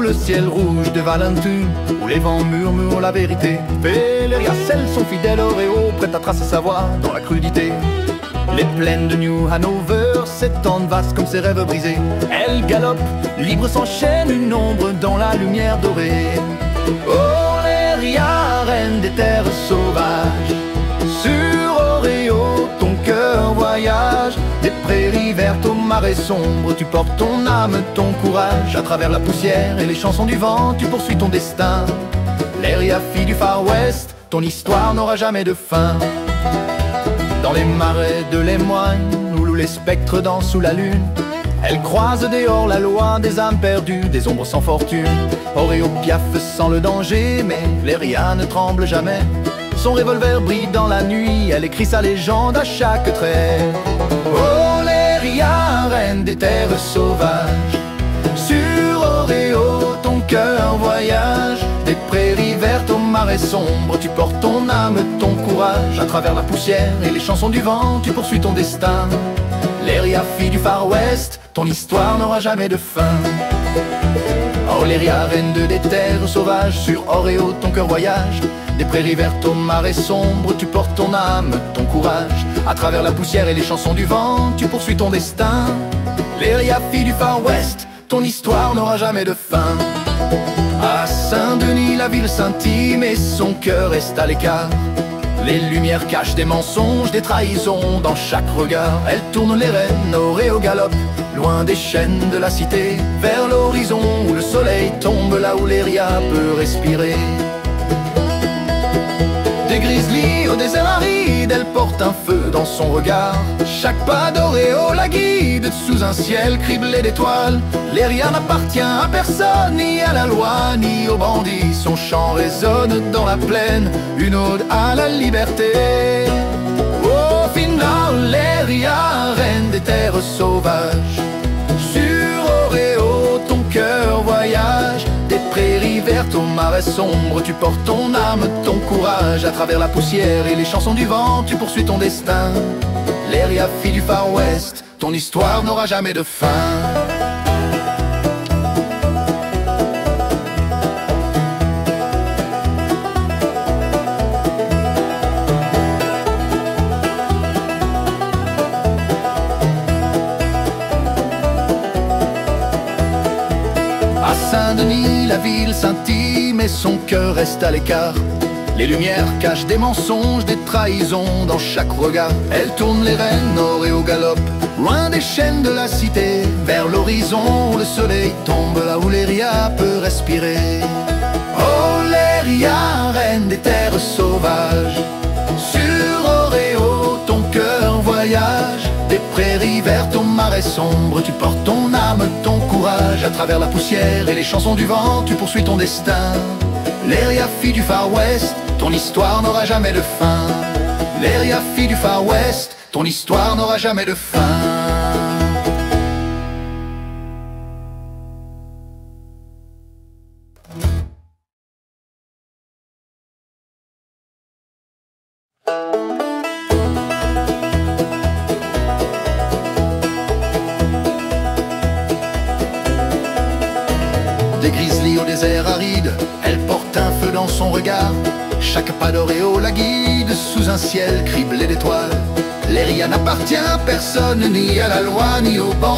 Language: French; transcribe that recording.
le ciel rouge de Valentine, où les vents murmurent la vérité. Valeria scelle son fidèle Oreo, prête à tracer sa voie dans la crudité. Les plaines de New Hanover s'étendent vastes comme ses rêves brisés. Elle galope, libre s'enchaîne, une ombre dans la lumière dorée. Valeria, reine des terres sauvages, sur Oreo ton cœur voyage. Des prairies vertes aux marais sombres, tu portes ton âme, ton courage. À travers la poussière et les chansons du vent, tu poursuis ton destin. Valeria, fille du Far West, ton histoire n'aura jamais de fin. Dans les marais de l'émoigne, où les spectres dansent sous la lune, elle croise des hors-la-loi, des âmes perdues, des ombres sans fortune. Oreo piaffe sans le danger, mais Valeria ne tremble jamais. Son revolver brille dans la nuit, elle écrit sa légende à chaque trait. Valeria, reine des terres sauvages, sur Oreo ton cœur voyage. Des prairies vertes aux marais sombres, tu portes ton âme, ton courage. À travers la poussière et les chansons du vent, tu poursuis ton destin. Valeria, fille du Far West, ton histoire n'aura jamais de fin. Valeria, reine des terres sauvages, sur Oreo ton cœur voyage. Des prairies vertes aux marais sombres, tu portes ton âme, ton courage. À travers la poussière et les chansons du vent, tu poursuis ton destin. Valeria, fille du Far West, ton histoire n'aura jamais de fin. À Saint-Denis, la ville scintille, mais son cœur reste à l'écart. Les lumières cachent des mensonges, des trahisons dans chaque regard. Elle tourne les rênes, Oreo galope, loin des chaînes de la cité, vers l'horizon où le soleil tombe, là où Valeria peut respirer. Des grizzlies au désert aride, elle porte un feu dans son regard. Chaque pas d'Oreo la guide sous un ciel criblé d'étoiles. Valeria n'appartient à personne, ni à la loi, ni aux bandits. Son chant résonne dans la plaine, une ode à la liberté. Au final, Valeria, reine des terres sauvages, sur Oreo ton cœur voyage. Des prairies vertes aux marais sombres, tu portes ton âme, ton courage. À travers la poussière et les chansons du vent, tu poursuis ton destin. Valeria, fille du Far West, ton histoire n'aura jamais de fin. À Saint-Denis, la ville scintille, mais son cœur reste à l'écart. Les lumières cachent des mensonges, des trahisons dans chaque regard. Elle tourne les rênes, Oreo galope, loin des chaînes de la cité, vers l'horizon où le soleil tombe, là où Valeria peut respirer. Oh Valeria, reine des terres sauvages, sur Oreo ton cœur voyage. Des prairies vertes aux marais sombres, tu portes ton âme, ton courage. À travers la poussière et les chansons du vent, tu poursuis ton destin. Valeria, fille du Far West, ton histoire n'aura jamais de fin. Valeria, fille du Far West, ton histoire n'aura jamais de fin. Des grizzlies au désert aride, elle porte un feu dans son regard. Chaque pas d'Oreo la guide sous un ciel criblé d'étoiles. Valeria n'appartient à personne, ni à la loi, ni au banc.